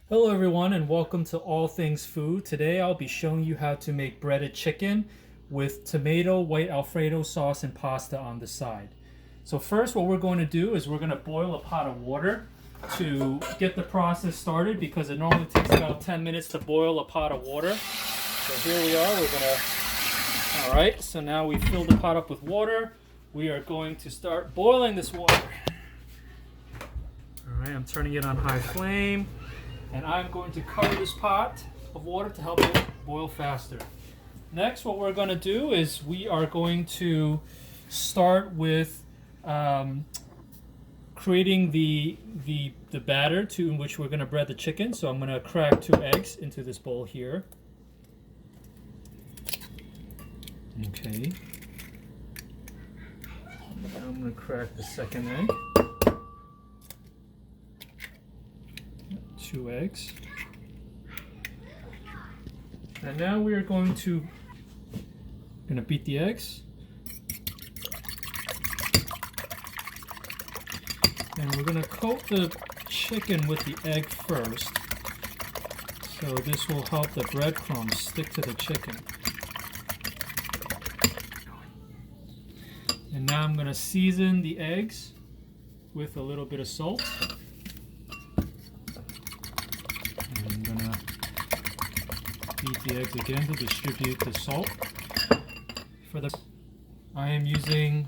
Hello everyone and welcome to All Things Food. Today I'll be showing you how to make breaded chicken with tomato, white alfredo sauce and pasta on the side. So first what we're going to do is we're going to boil a pot of water to get the process started because it normally takes about 10 minutes to boil a pot of water. So here we are, alright, so now we fill the pot up with water. We are going to start boiling this water. Alright, I'm turning it on high flame. And I'm going to cover this pot of water to help it boil faster. Next, what we're going to do is we are going to start with creating the batter in which we're going to bread the chicken. So I'm going to crack 2 eggs into this bowl here. Okay. Now I'm going to crack the second egg. 2 eggs. And now we are going to beat the eggs. And we're going to coat the chicken with the egg first. So this will help the breadcrumbs stick to the chicken. And now I'm going to season the eggs with a little bit of salt. I'm gonna beat the eggs again to distribute the salt. I am using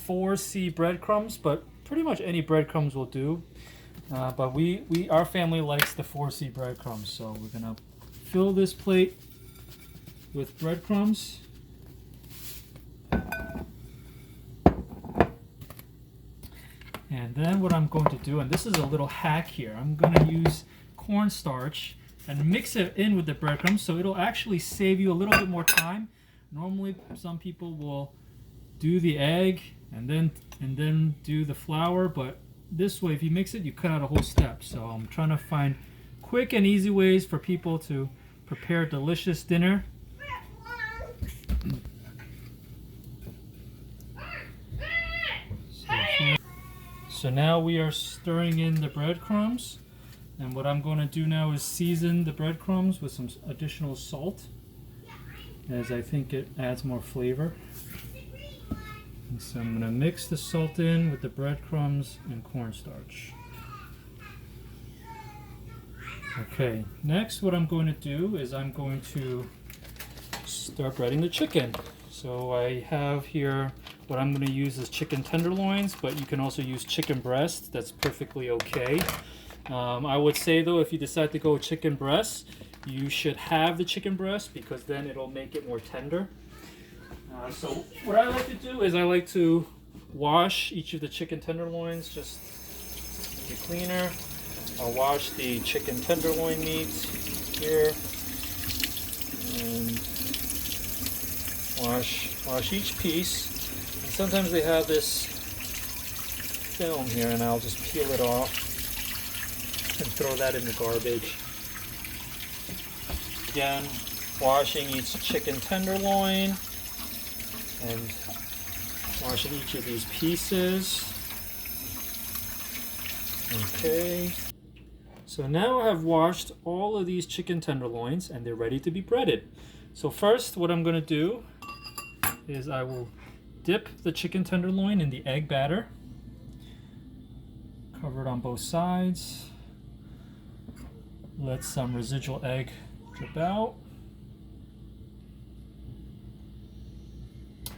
4C breadcrumbs, but pretty much any breadcrumbs will do. But our family likes the 4C breadcrumbs, so we're gonna fill this plate with breadcrumbs. And then what I'm going to do, and this is a little hack here, I'm gonna use cornstarch and mix it in with the breadcrumbs so it'll actually save you a little bit more time. Normally some people will do the egg and then do the flour, but this way if you mix it you cut out a whole step. So I'm trying to find quick and easy ways for people to prepare delicious dinner. So now we are stirring in the breadcrumbs. And what I'm going to do now is season the breadcrumbs with some additional salt, as I think it adds more flavor. And so I'm going to mix the salt in with the breadcrumbs and cornstarch. Okay, next what I'm going to do is I'm going to start breading the chicken. So I have here what I'm going to use is chicken tenderloins, but you can also use chicken breast. That's perfectly okay. I would say though, if you decide to go with chicken breast, you should have the chicken breast because then it'll make it more tender. So what I like to do is I like to wash each of the chicken tenderloins just to make it cleaner. I'll wash the chicken tenderloin meat here and wash each piece. And sometimes they have this film here and I'll just peel it off and throw that in the garbage. Again, washing each chicken tenderloin and washing each of these pieces. Okay. So now I've washed all of these chicken tenderloins and they're ready to be breaded. So first what I'm going to do is I will dip the chicken tenderloin in the egg batter. Cover it on both sides. Let some residual egg drip out.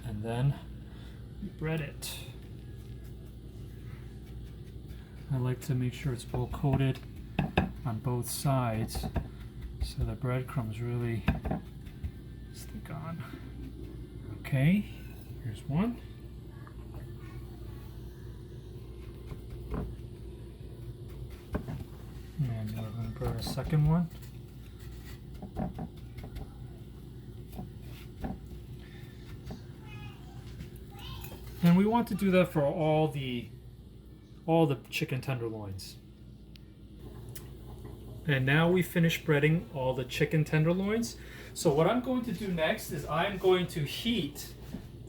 And then bread it. I like to make sure it's well coated on both sides so the breadcrumbs really stick on. Okay, here's one. And we're going to bread a second one. And we want to do that for all the chicken tenderloins. And now we finished breading all the chicken tenderloins. So what I'm going to do next is I'm going to heat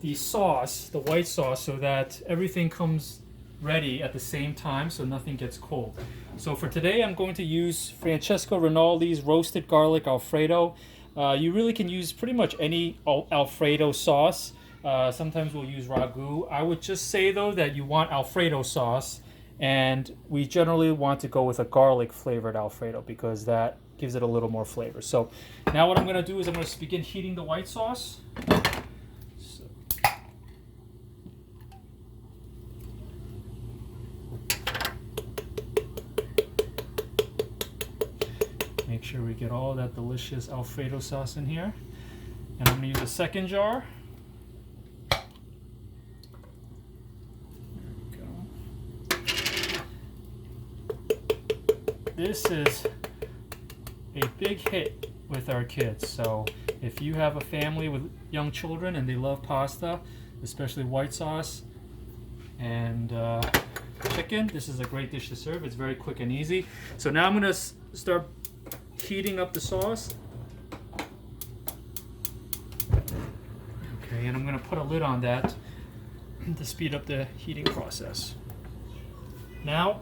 the sauce, the white sauce, so that everything comes ready at the same time so nothing gets cold. So for today, I'm going to use Francesco Rinaldi's roasted garlic alfredo. You really can use pretty much any alfredo sauce. Sometimes we'll use ragu. I would just say though that you want alfredo sauce, and we generally want to go with a garlic flavored alfredo because that gives it a little more flavor. So now what I'm going to do is I'm going to begin heating the white sauce. Make sure we get all that delicious alfredo sauce in here. And I'm going to use a second jar. There we go. This is a big hit with our kids. So if you have a family with young children and they love pasta, especially white sauce and chicken, this is a great dish to serve. It's very quick and easy. So now I'm going to start heating up the sauce. Okay, and I'm going to put a lid on that to speed up the heating process. Now,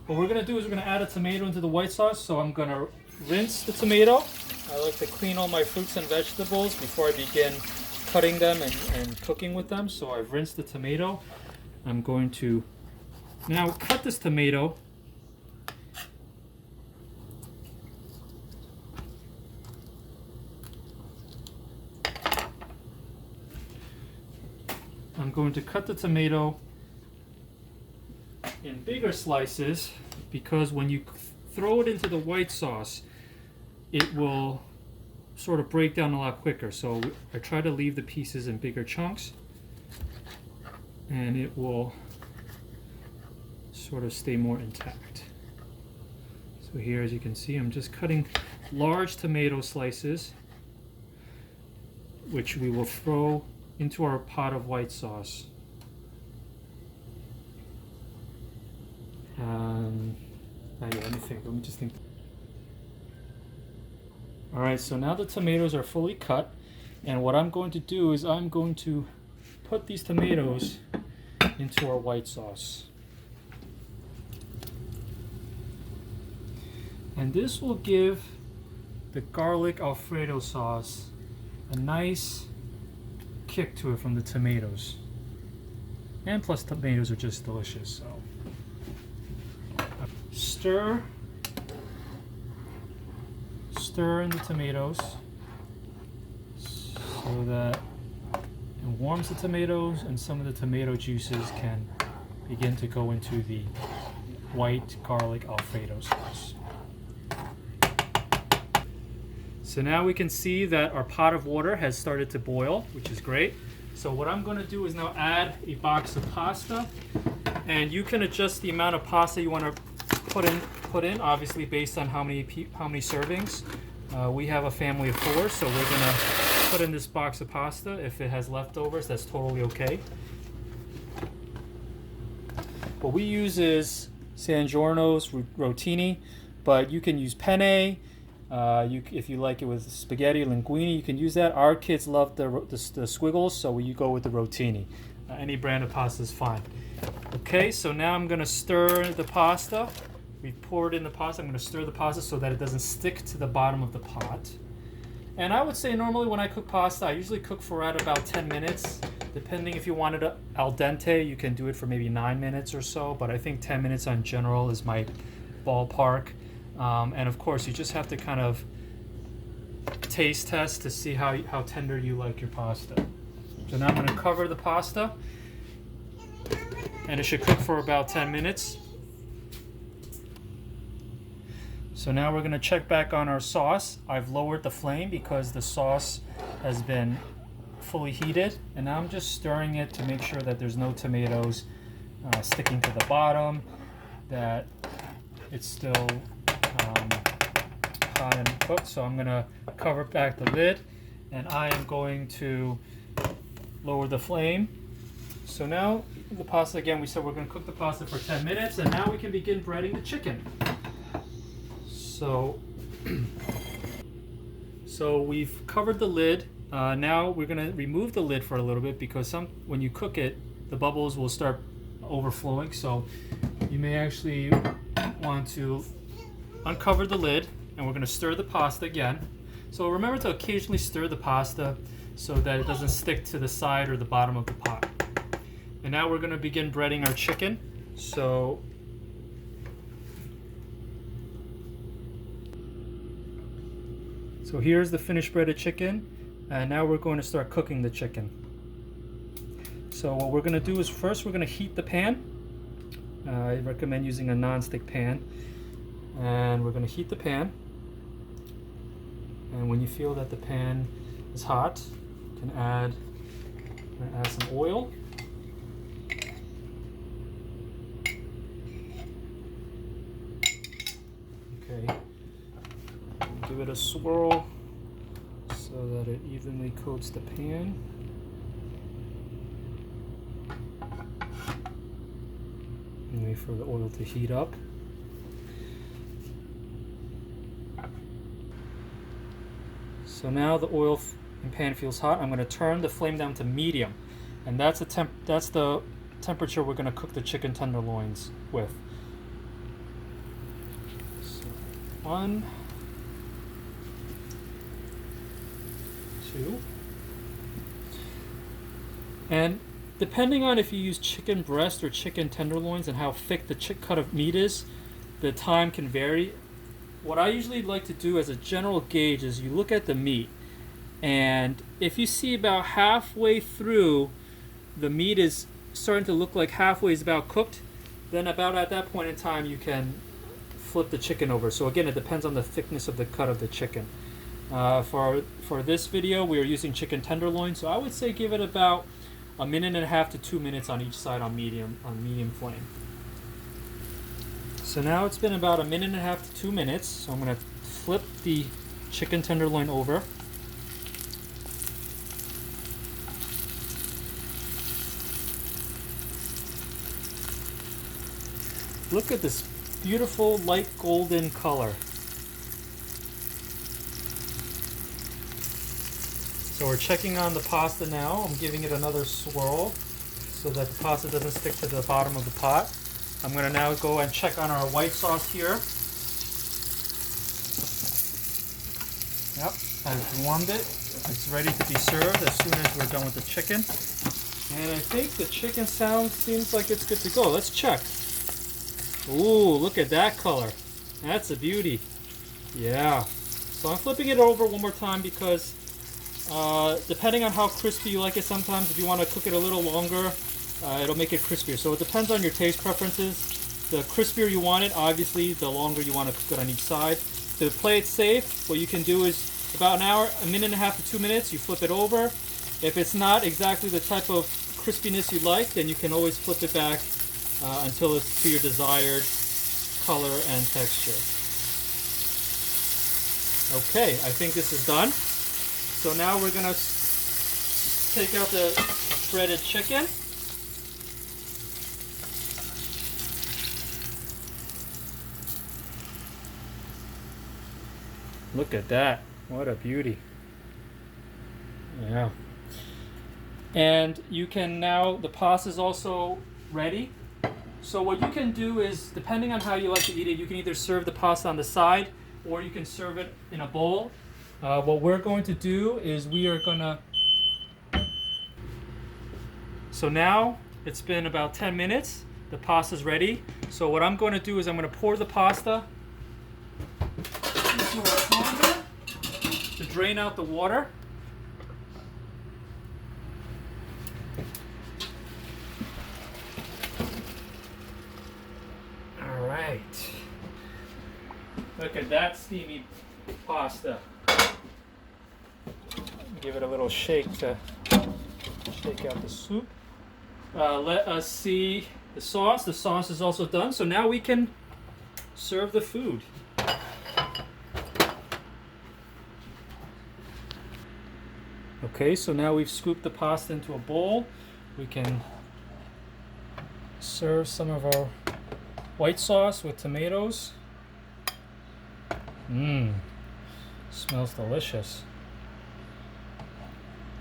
what we're going to do is we're going to add a tomato into the white sauce. So I'm going to rinse the tomato. I like to clean all my fruits and vegetables before I begin cutting them and cooking with them. So I've rinsed the tomato. I'm going to now cut this tomato . I'm going to cut the tomato in bigger slices because when you throw it into the white sauce, it will sort of break down a lot quicker. So I try to leave the pieces in bigger chunks and it will sort of stay more intact. So here, as you can see, I'm just cutting large tomato slices, which we will throw into our pot of white sauce. Let me just think. Alright, so now the tomatoes are fully cut, and what I'm going to do is I'm going to put these tomatoes into our white sauce. And this will give the garlic alfredo sauce a nice kick to it from the tomatoes. And plus tomatoes are just delicious. So stir in the tomatoes so that it warms the tomatoes and some of the tomato juices can begin to go into the white garlic alfredo sauce. So now we can see that our pot of water has started to boil, which is great. So what I'm going to do is now add a box of pasta, and you can adjust the amount of pasta you want to put in obviously based on how many servings. We have a family of 4, so we're going to put in this box of pasta. If it has leftovers, that's totally okay. What we use is San Giorno's rotini, but you can use penne. If you like it with spaghetti linguine, you can use that. Our kids love the squiggles, so you go with the rotini. Any brand of pasta is fine. Okay, so now I'm going to stir the pasta. We've poured in the pasta. I'm going to stir the pasta so that it doesn't stick to the bottom of the pot. And I would say normally when I cook pasta, I usually cook for at about 10 minutes. Depending if you want it al dente, you can do it for maybe 9 minutes or so, but I think 10 minutes in general is my ballpark. And of course, you just have to kind of taste test to see how tender you like your pasta. So now I'm going to cover the pasta, and it should cook for about 10 minutes. So now we're going to check back on our sauce. I've lowered the flame because the sauce has been fully heated, and now I'm just stirring it to make sure that there's no tomatoes sticking to the bottom, that it's still hot and cooked. So I'm going to cover back the lid, and I am going to lower the flame. So now the pasta, again, we said we're going to cook the pasta for 10 minutes, and now we can begin breading the chicken. So we've covered the lid. Now we're going to remove the lid for a little bit because when you cook it, the bubbles will start overflowing. So you may actually want to uncover the lid, and we're going to stir the pasta again. So remember to occasionally stir the pasta so that it doesn't stick to the side or the bottom of the pot. And now we're going to begin breading our chicken. So here's the finished breaded chicken, and now we're going to start cooking the chicken. So what we're going to do is first we're going to heat the pan. I recommend using a non-stick pan, and we're going to heat the pan. And when you feel that the pan is hot, you can add some oil. Okay. Give it a swirl so that it evenly coats the pan. And wait for the oil to heat up. So now the oil and pan feels hot. I'm going to turn the flame down to medium, and that's the temperature we're going to cook the chicken tenderloins with. So 1, 2, and depending on if you use chicken breast or chicken tenderloins and how thick the cut of meat is, the time can vary. What I usually like to do as a general gauge is you look at the meat, and if you see about halfway through the meat is starting to look like halfway is about cooked, then about at that point in time you can flip the chicken over. So again, it depends on the thickness of the cut of the chicken. For this video, we are using chicken tenderloin, so I would say give it about 1.5 to 2 minutes on each side on medium flame. So now it's been about 1.5 to 2 minutes. So I'm going to flip the chicken tenderloin over. Look at this beautiful light golden color. So we're checking on the pasta now. I'm giving it another swirl so that the pasta doesn't stick to the bottom of the pot. I'm going to now go and check on our white sauce here. Yep, I've warmed it. It's ready to be served as soon as we're done with the chicken. And I think the chicken seems like it's good to go. Let's check. Ooh, look at that color. That's a beauty. Yeah. So I'm flipping it over one more time because depending on how crispy you like it, sometimes if you want to cook it a little longer, it'll make it crispier. So it depends on your taste preferences. The crispier you want it, obviously, the longer you want to cook it on each side. To play it safe, what you can do is about an hour, 1.5 to 2 minutes, you flip it over. If it's not exactly the type of crispiness you like, then you can always flip it back until it's to your desired color and texture. Okay, I think this is done. So now we're going to take out the breaded chicken. Look at that. What a beauty. Yeah. And you can now, the pasta is also ready. So what you can do is, depending on how you like to eat it, you can either serve the pasta on the side or you can serve it in a bowl. What we're going to do is we are going to... So now it's been about 10 minutes. The pasta's ready. So what I'm going to do is I'm going to pour the pasta into a colander to drain out the water. All right. Look at that steamy pasta. Give it a little shake to shake out the soup. Let us see the sauce. The sauce is also done. So now we can serve the food. Okay, so now we've scooped the pasta into a bowl. We can serve some of our white sauce with tomatoes. Smells delicious.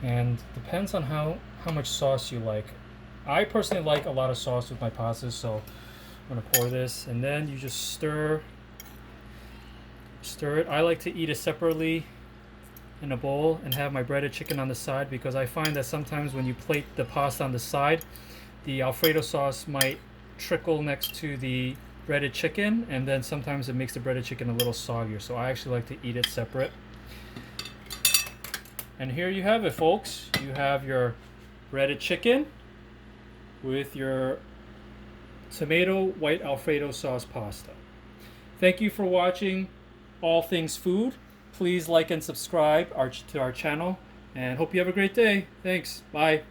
And depends on how much sauce you like. I personally like a lot of sauce with my pastas, so I'm gonna pour this, and then you just stir it. I like to eat it separately in a bowl and have my breaded chicken on the side, because I find that sometimes when you plate the pasta on the side, the Alfredo sauce might trickle next to the breaded chicken, and then sometimes it makes the breaded chicken a little soggier. So I actually like to eat it separate. And here you have it, folks. You have your breaded chicken with your tomato white Alfredo sauce pasta. Thank you for watching All Things Food. Please like and subscribe to our channel, and hope you have a great day. Thanks. Bye.